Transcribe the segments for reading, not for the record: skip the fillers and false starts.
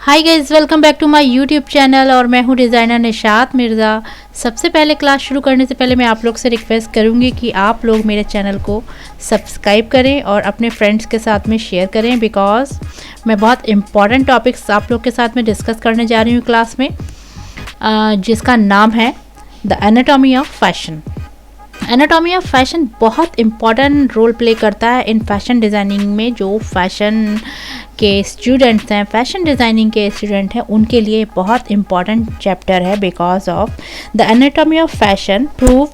Hi guys, welcome back to my YouTube channel और मैं हूँ डिज़ाइनर निशात मिर्ज़ा। सबसे पहले क्लास शुरू करने से पहले मैं आप लोग से रिक्वेस्ट करूँगी कि आप लोग मेरे चैनल को सब्सक्राइब करें और अपने फ्रेंड्स के साथ में शेयर करें, बिकॉज़ मैं बहुत इम्पॉर्टेंट टॉपिक्स आप लोग के साथ में डिस्कस करने जा रही हूँ क्लास में, जिसका नाम है the anatomy of fashion. Anatomy of fashion बहुत इम्पॉर्टेंट रोल प्ले करता है इन फैशन डिज़ाइनिंग में। जो फैशन के स्टूडेंट्स हैं, फैशन डिज़ाइनिंग के स्टूडेंट हैं, उनके लिए बहुत इम्पॉर्टेंट चैप्टर है। Because of the anatomy of fashion prove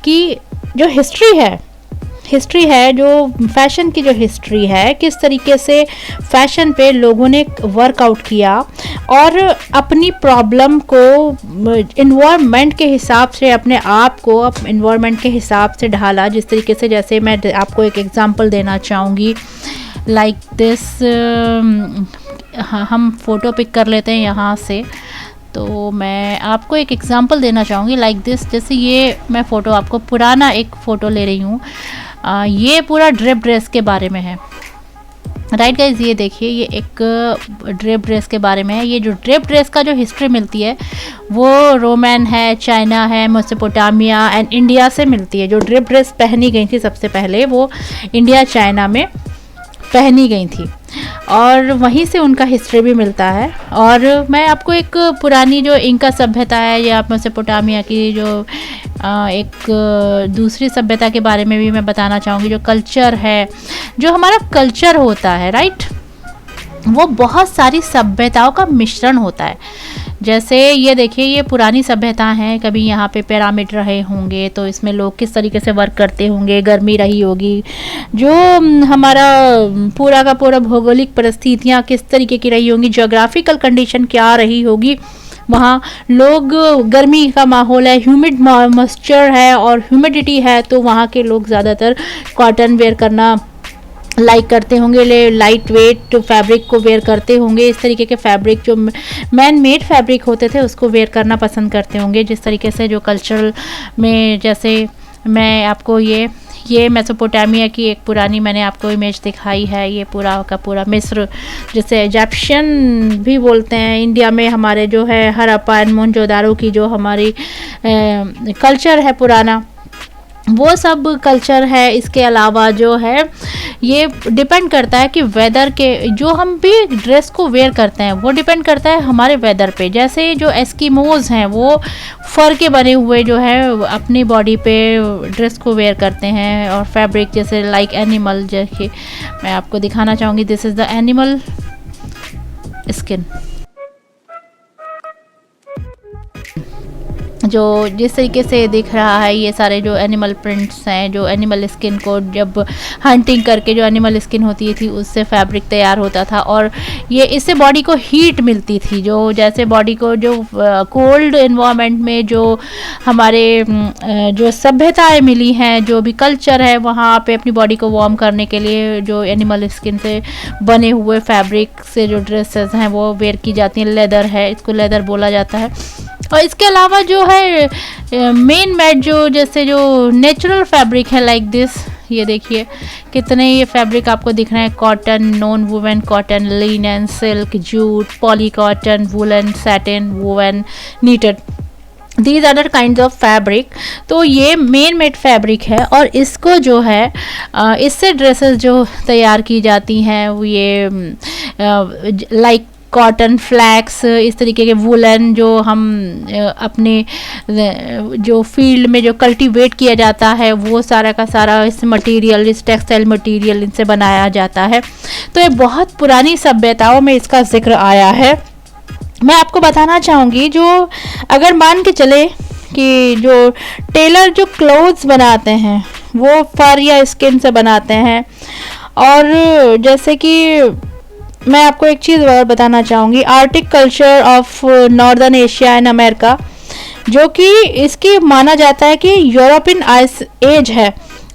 कि जो हिस्ट्री है जो फैशन की जो हिस्ट्री है, किस तरीके से फैशन पे लोगों ने वर्कआउट किया और अपनी प्रॉब्लम को इन्वायरमेंट के हिसाब से, अपने आप को इन्वायरमेंट के हिसाब से ढाला। जिस तरीके से, जैसे मैं आपको एक एग्जांपल देना चाहूँगी, लाइक दिस, हम फ़ोटो पिक कर लेते हैं यहाँ से। तो मैं आपको एक एग्जांपल देना चाहूँगी लाइक दिस। जैसे ये मैं फ़ोटो आपको पुराना एक फ़ोटो ले रही हूँ। ये पूरा ड्रेप ड्रेस के बारे में है, राइट गाइज। ये देखिए, ये एक ड्रेप ड्रेस के बारे में है। ये जो ड्रेप ड्रेस का जो हिस्ट्री मिलती है वो रोमन है, चाइना है, मेसोपोटामिया एंड इंडिया से मिलती है। जो ड्रेप ड्रेस पहनी गई थी सबसे पहले, वो इंडिया चाइना में पहनी गई थी और वहीं से उनका हिस्ट्री भी मिलता है। और मैं आपको एक पुरानी जो इंका सभ्यता है या मेसोपोटामिया की जो एक दूसरी सभ्यता के बारे में भी मैं बताना चाहूँगी। जो कल्चर है, जो हमारा कल्चर होता है, राइट, वो बहुत सारी सभ्यताओं का मिश्रण होता है। जैसे ये देखिए, ये पुरानी सभ्यता है, कभी यहाँ पे पिरामिड रहे होंगे तो इसमें लोग किस तरीके से वर्क करते होंगे, गर्मी रही होगी, जो हमारा पूरा का पूरा भौगोलिक परिस्थितियाँ किस तरीके की रही होंगी, ज्योग्राफिकल कंडीशन क्या रही होगी। वहाँ लोग, गर्मी का माहौल है, ह्यूमिड मॉइस्चर है और ह्यूमिडिटी है, तो वहाँ के लोग ज़्यादातर कॉटन वेयर करना लाइक करते होंगे, लाइट वेट फैब्रिक को वेयर करते होंगे। इस तरीके के फैब्रिक जो मैन मेड फैब्रिक होते थे उसको वेयर करना पसंद करते होंगे। जिस तरीके से जो कल्चरल में, जैसे मैं आपको ये मेसोपोटामिया की एक पुरानी मैंने आपको इमेज दिखाई है। ये पूरा का पूरा मिस्र, जिसे इजिप्शियन भी बोलते हैं। इंडिया में हमारे जो है हड़प्पा एंड मोहनजोदारो की जो हमारी कल्चर है पुराना, वो सब कल्चर है। इसके अलावा जो है, ये डिपेंड करता है कि वेदर के, जो हम भी ड्रेस को वेयर करते हैं वो डिपेंड करता है हमारे वेदर पे। जैसे जो एस्किमोज हैं, वो फर के बने हुए जो है अपनी बॉडी पे ड्रेस को वेयर करते हैं। और फैब्रिक जैसे लाइक एनिमल, जैसे मैं आपको दिखाना चाहूँगी, this is the animal skin. जो जिस तरीके से दिख रहा है, ये सारे जो एनिमल प्रिंट्स हैं, जो एनिमल स्किन को जब हंटिंग करके जो एनिमल स्किन होती थी उससे फैब्रिक तैयार होता था। और ये इससे बॉडी को हीट मिलती थी। जो जैसे बॉडी को जो कोल्ड एनवायरनमेंट में जो हमारे जो सभ्यताएं मिली हैं, जो भी कल्चर है, वहाँ पे अपनी बॉडी को वार्म करने के लिए जो एनिमल स्किन से बने हुए फैब्रिक से जो ड्रेसेस हैं वो वेयर की जाती हैं। लेदर है, इसको लेदर बोला जाता है। और इसके अलावा जो है मेन मेड, जो जैसे जो नेचुरल फैब्रिक है लाइक दिस, ये देखिए कितने ये फैब्रिक आपको दिख रहे हैं। Cotton, non woven cotton, linen, silk, jute, poly cotton, woollen, satin, woven, needed, these other kind of fabric. तो ये मेन मेड फैब्रिक है और इसको जो है इससे ड्रेसेस जो तैयार की जाती हैं वो ये लाइक कॉटन, फ्लैक्स, इस तरीके के वुलन, जो हम अपने जो फील्ड में जो कल्टीवेट किया जाता है वो सारा का सारा इस मटेरियल, इस टेक्सटाइल मटेरियल इनसे बनाया जाता है। तो ये बहुत पुरानी सभ्यताओं में इसका जिक्र आया है। मैं आपको बताना चाहूँगी, जो अगर मान के चले कि जो टेलर जो क्लोथ्स बनाते हैं वो फर या स्किन से बनाते हैं। और जैसे कि मैं आपको एक चीज़ और बताना चाहूँगी, Arctic culture of northern Asia and America, जो कि इसकी माना जाता है कि यूरोपियन आइस एज है,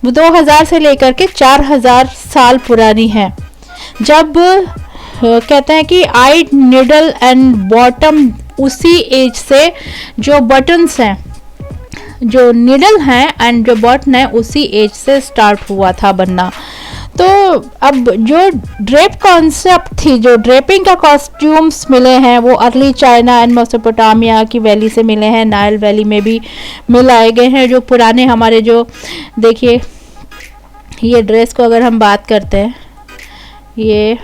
वो 2000 से लेकर के 4000 साल पुरानी है। जब कहते हैं कि आई निडल एंड बॉटम, उसी एज से जो बटन्स हैं, जो निडल हैं एंड जो बटन है, उसी एज से स्टार्ट हुआ था बनना। तो अब जो ड्रेप कॉन्सेप्ट थी, जो ड्रेपिंग का कॉस्ट्यूम्स मिले हैं वो अर्ली चाइना एंड मेसोपोटामिया की वैली से मिले हैं, नाइल वैली में भी मिलाए गए हैं। जो पुराने हमारे जो देखिए ये ड्रेस को अगर हम बात करते हैं, ये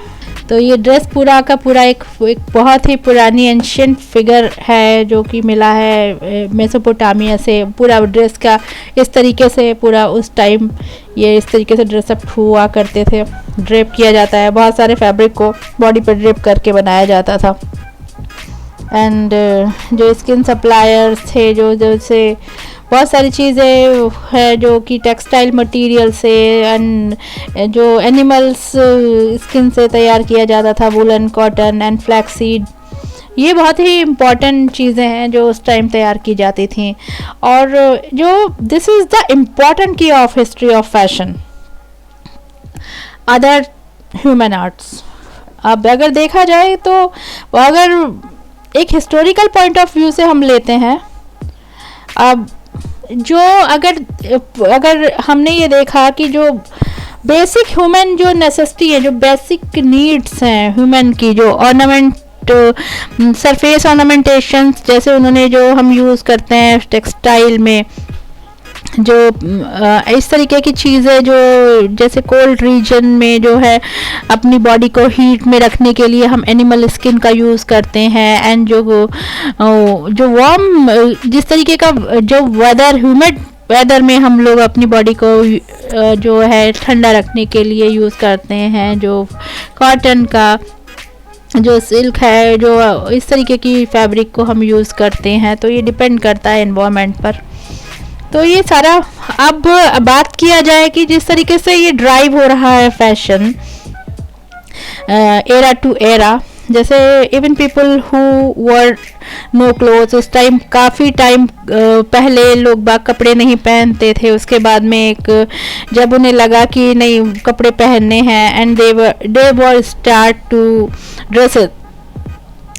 तो ये ड्रेस पूरा का पूरा एक बहुत ही पुरानी एंशिएंट फिगर है जो कि मिला है मेसोपोटामिया से। पूरा ड्रेस का इस तरीके से पूरा उस टाइम ये इस तरीके से ड्रेसअप हुआ करते थे, ड्रेप किया जाता है, बहुत सारे फैब्रिक को बॉडी पर ड्रेप करके बनाया जाता था। एंड जो स्किन सप्लायर्स थे, जो जैसे बहुत सारी चीज़ें है जो कि टेक्सटाइल मटेरियल से एंड जो एनिमल्स स्किन से तैयार किया जाता था, वुलन, कॉटन एंड फ्लैक्सीड, ये बहुत ही इम्पॉर्टेंट चीज़ें हैं जो उस टाइम तैयार की जाती थी। और जो दिस इज़ द इम्पॉर्टेंट की of history of fashion, other human arts. अब अगर देखा जाए तो अगर एक हिस्टोरिकल पॉइंट ऑफ व्यू से हम लेते हैं, अब जो अगर हमने ये देखा कि जो बेसिक ह्यूमन जो नेसेसिटी है, जो बेसिक नीड्स हैं ह्यूमन की, जो ऑर्नामेंट सरफेस ऑर्नामेंटेशन जैसे उन्होंने जो हम यूज़ करते हैं टेक्सटाइल में, जो इस तरीके की चीज़ें जो जैसे कोल्ड रीजन में जो है अपनी बॉडी को हीट में रखने के लिए हम एनिमल स्किन का यूज़ करते हैं। एंड जो वार्म जिस तरीके का जो वेदर, ह्यूमिड वेदर में हम लोग अपनी बॉडी को जो है ठंडा रखने के लिए यूज़ करते हैं, जो कॉटन का जो सिल्क है, जो इस तरीके की फैब्रिक को हम यूज़ करते हैं। तो ये डिपेंड करता है एनवायरनमेंट पर। तो ये सारा अब बात किया जाए कि जिस तरीके से ये ड्राइव हो रहा है फैशन एरा टू एरा, जैसे even people who were no clothes, उस टाइम काफ़ी टाइम पहले लोग बाग कपड़े नहीं पहनते थे। उसके बाद में एक जब उन्हें लगा कि नहीं कपड़े पहनने हैं and they were start to dress,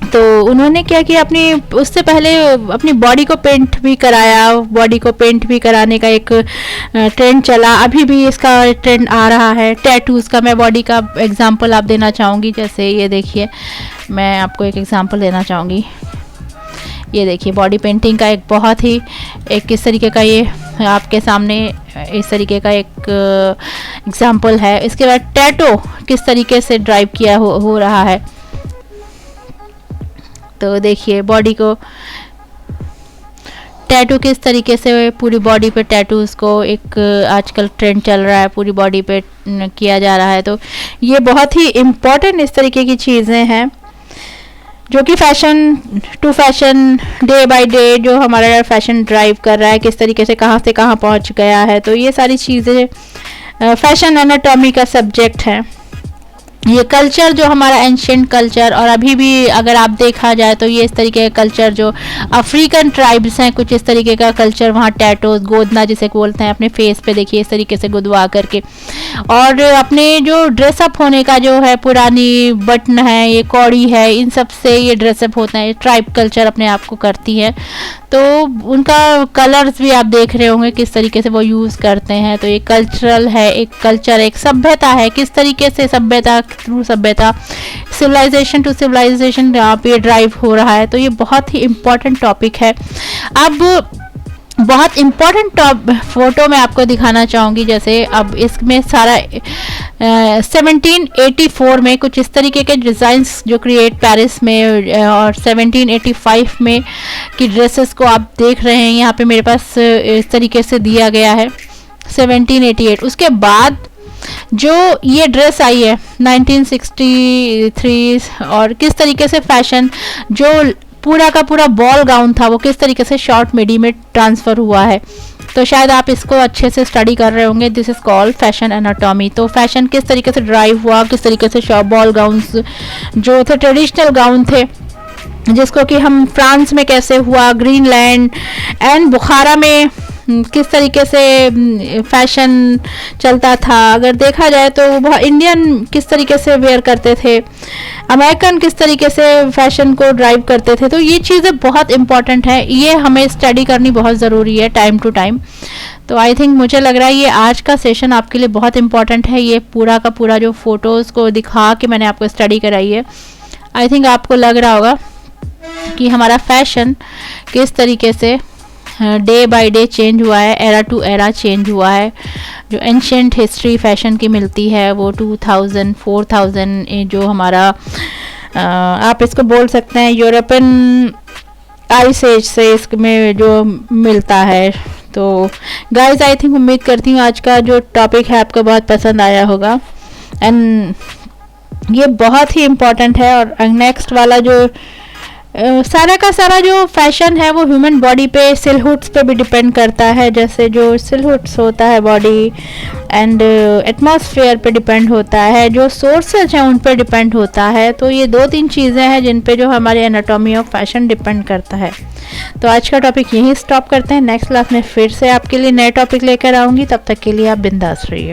तो उन्होंने क्या किया, अपनी उससे पहले अपनी बॉडी को पेंट भी कराया। बॉडी को पेंट भी कराने का एक ट्रेंड चला, अभी भी इसका ट्रेंड आ रहा है। टैटूज़ का मैं बॉडी का एग्जांपल आप देना चाहूँगी, जैसे ये देखिए मैं आपको एक एग्जांपल देना चाहूँगी। ये देखिए बॉडी पेंटिंग का एक बहुत ही एक किस तरीके का ये आपके सामने इस तरीके का एक एग्जांपल है। इसके बाद टैटू किस तरीके से ड्राइव किया हो रहा है, तो देखिए बॉडी को टैटू किस तरीके से पूरी बॉडी पे टैटूज़ को एक आजकल ट्रेंड चल रहा है, पूरी बॉडी पे किया जा रहा है। तो ये बहुत ही इम्पॉर्टेंट इस तरीके की चीज़ें हैं जो कि fashion to fashion day by day जो हमारा फैशन ड्राइव कर रहा है, किस तरीके से कहाँ पहुँच गया है। तो ये सारी चीज़ें फैशन एनाटॉमी का सब्जेक्ट है। ये कल्चर जो हमारा एंशिएंट कल्चर, और अभी भी अगर आप देखा जाए तो ये इस तरीके का कल्चर जो अफ्रीकन ट्राइब्स हैं, कुछ इस तरीके का कल्चर वहाँ टैटूज, गोदना जिसे बोलते हैं, अपने फेस पे देखिए इस तरीके से गुदवा करके, और अपने जो ड्रेसअप होने का जो है पुरानी बटन है, ये कौड़ी है, इन सब से ये ड्रेसअप होता है। ट्राइब कल्चर अपने आप को करती है, तो उनका कलर्स भी आप देख रहे होंगे किस तरीके से वो यूज़ करते हैं। तो ये कल्चरल है, एक कल्चर, एक सभ्यता है, किस तरीके से सभ्यता थ्रू सभ्यता, सिविलाइजेशन टू सिविलाइजेशन यहाँ पे ड्राइव हो रहा है। तो ये बहुत ही इम्पोर्टेंट टॉपिक है। अब बहुत इम्पोर्टेंट फोटो मैं आपको दिखाना चाहूँगी, जैसे अब इसमें सारा 1784 में कुछ इस तरीके के डिज़ाइंस जो क्रिएट पेरिस में, और 1785 में की ड्रेसेस को आप देख रहे हैं यहाँ पे मेरे पास इस तरीके से दिया गया है 1788। उसके बाद जो ये ड्रेस आई है 1963, और किस तरीके से फैशन जो पूरा का पूरा बॉल गाउन था वो किस तरीके से शॉर्ट मिडी में ट्रांसफ़र हुआ है। तो शायद आप इसको अच्छे से स्टडी कर रहे होंगे। This is called fashion anatomy. तो फैशन किस तरीके से ड्राइव हुआ, किस तरीके से शॉर्ट बॉल गाउन्स जो थे ट्रेडिशनल गाउन थे, जिसको कि हम फ्रांस में कैसे हुआ, ग्रीनलैंड एंड बुखारा में किस तरीके से फैशन चलता था। अगर देखा जाए तो इंडियन किस तरीके से वेयर करते थे, अमेरिकन किस तरीके से फैशन को ड्राइव करते थे। तो ये चीज़ें बहुत इंपॉर्टेंट है, ये हमें स्टडी करनी बहुत ज़रूरी है टाइम टू टाइम। तो आई थिंक मुझे लग रहा है ये आज का सेशन आपके लिए बहुत इंपॉर्टेंट है। ये पूरा का पूरा जो फ़ोटोज़ को दिखा के मैंने आपको स्टडी कराई है, आई थिंक आपको लग रहा होगा कि हमारा फैशन किस तरीके से डे बाय डे चेंज हुआ है, एरा टू एरा चेंज हुआ है। जो एंशिएंट हिस्ट्री फैशन की मिलती है वो 2000 4000 जो हमारा आप इसको बोल सकते हैं यूरोपियन आइस एज से इसमें जो मिलता है। तो गाइस आई थिंक उम्मीद करती हूँ आज का जो टॉपिक है आपको बहुत पसंद आया होगा एंड ये बहुत ही इम्पॉर्टेंट है। और नेक्स्ट वाला जो सारा का सारा जो फैशन है वो ह्यूमन बॉडी पे, सिलहुट्स पे भी डिपेंड करता है। जैसे जो सिलहुट्स होता है बॉडी एंड एटमॉस्फेयर पे डिपेंड होता है, जो सोर्सेज हैं उन पे डिपेंड होता है। तो ये 2-3 चीज़ें हैं जिन पे जो हमारे एनाटॉमी ऑफ फैशन डिपेंड करता है। तो आज का टॉपिक यहीं स्टॉप करते हैं। नेक्स्ट क्लास में फिर से आपके लिए नए टॉपिक लेकर आऊँगी, तब तक के लिए आप बिंदास रहिए।